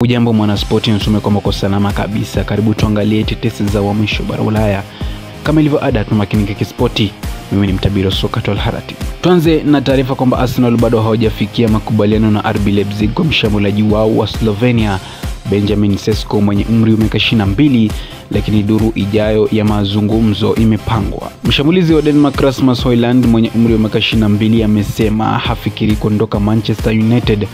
Ujambo mwanaspoti, natume kwa mko salama kabisa. Karibu tuangalie tetesi za mwisho bara Ulaya. Kama ilivyo ada, tumakinike kispoti. Mimi ni mtabiri wa soka Tol Harati. Tuanze na taarifa kwamba Arsenal bado hawajafikia makubaliano na RB Leipzig kwa mshambuliaji wao wa Slovenia Benjamin Sesko mwenye umri wa miaka 22, lakini duru ijayo ya mazungumzo imepangwa. Mshambulizi wa Denmark Rasmus Højlund mwenye umri wa miaka 22 amesema hafikiri kuondoka Manchester United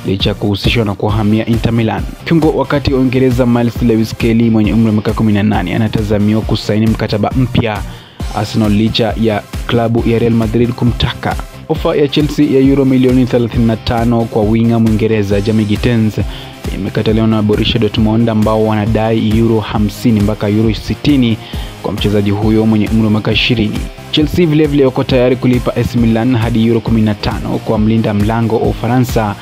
licha kuhusishwa na kuhamia Inter Milan. Kiungo wakati wa Uingereza Miles Lewis Kelly mwenye umri wa miaka 18 anatazamiwa kusaini mkataba mpya Arsenal licha ya klabu ya Real Madrid kumtaka. Ofa ya Chelsea ya euro milioni 35 kwa winga Mwingereza Jamie Gittens imekataliwa na Borussia Dortmund ambao wanadai euro 50 mpaka euro 60 kwa mchezaji huyo mwenye umri wa miaka 20. Chelsea vile wako tayari kulipa AC Milan hadi euro 15 kwa mlinda mlango wa Ufaransa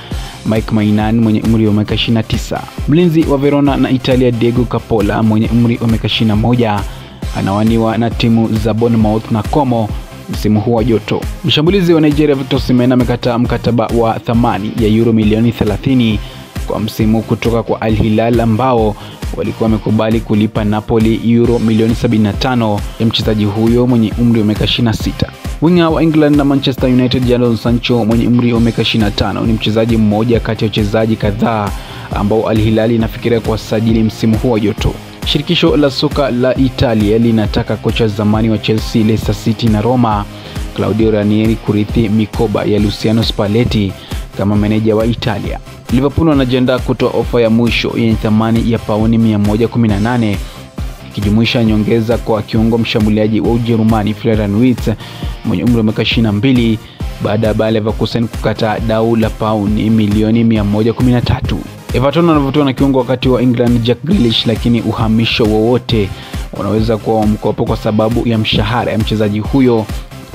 Mike Maignan mwenye umri wa miaka 29. Mlinzi wa Verona na Italia Diego Capola mwenye umri wa miaka 21 anawaniwa na timu za Bournemouth na Como msimu huu wa joto. Mshambulizi wa Nigeria Victor Osimhen amekataa mkataba wa thamani ya euro milioni 30 kwa msimu kutoka kwa Al Hilal ambao walikuwa wamekubali kulipa Napoli euro milioni 75 ya mchezaji huyo mwenye umri wa miaka 26. Winga wa England na Manchester United Jadon Sancho mwenye umri wa miaka 25 ni mchezaji mmoja kati ya wachezaji kadhaa ambao Al Hilal inafikiria kuwasajili msimu huu wa joto. Shirikisho la soka la Italia linataka kocha zamani wa Chelsea, Leicester City na Roma Claudio Ranieri kurithi mikoba ya Luciano Spalletti kama meneja wa Italia. Liverpool wanajiandaa kutoa ofa ya mwisho yenye thamani ya pauni 118 ikijumuisha nyongeza kwa kiungo mshambuliaji wa Ujerumani Florian Wirtz mwenye umri wa miaka 22 baada ya Bayer Leverkusen kukata dau la pauni milioni 113. Everton wanavutwa na kiungo wakati wa England Jack Grealish, lakini uhamisho wowote unaweza kuwa wa mkopo kwa sababu ya mshahara ya mchezaji huyo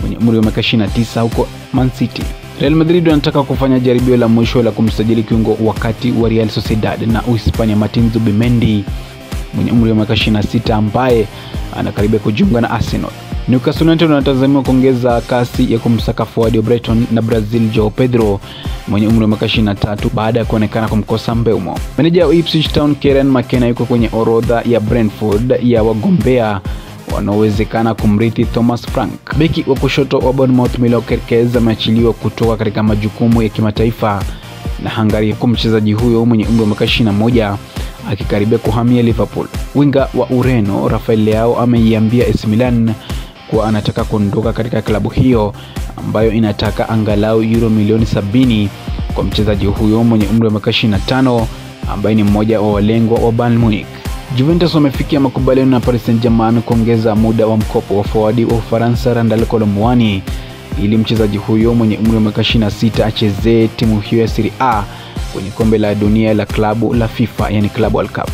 mwenye umri wa miaka 29 huko Man City. Real Madrid wanataka kufanya jaribio la mwisho la kumsajili kiungo wakati wa Real Sociedad na Uhispania Martin Zubimendi mwenye umri wa miaka 26 ambaye anakaribia kujiunga na Arsenal. Newcastle United wanatazamiwa kuongeza kasi ya kumsaka forward wa Brighton na Brazil Joao Pedro mwenye umri wa miaka 23 baada ya kuonekana kumkosa Mbeumo. Meneja wa Ipswich Town Kieran McKenna yuko kwenye orodha ya Brentford ya wagombea wanaowezekana kumrithi Thomas Frank. Beki wa kushoto wa Bournemouth Milo Kerkez ameachiliwa kutoka katika majukumu ya kimataifa na Hungary kwa mchezaji huyo mwenye umri wa miaka 21 akikaribia kuhamia Liverpool. Winga wa Ureno Rafael Leao ameiambia AC Milan kuwa anataka kuondoka katika klabu hiyo ambayo inataka angalau euro milioni 70 kwa mchezaji huyo mwenye umri wa miaka 25 ambaye ni mmoja wa walengwa wa Bayern Munich. Juventus wamefikia makubaliano na Paris Saint-Germain kuongeza muda wa mkopo wa forward wa Ufaransa Randal Kolo Muani ili mchezaji huyo mwenye umri wa miaka 26 achezee timu hiyo ya Serie A kwenye kombe la dunia la klabu la FIFA, yani Club World Cup.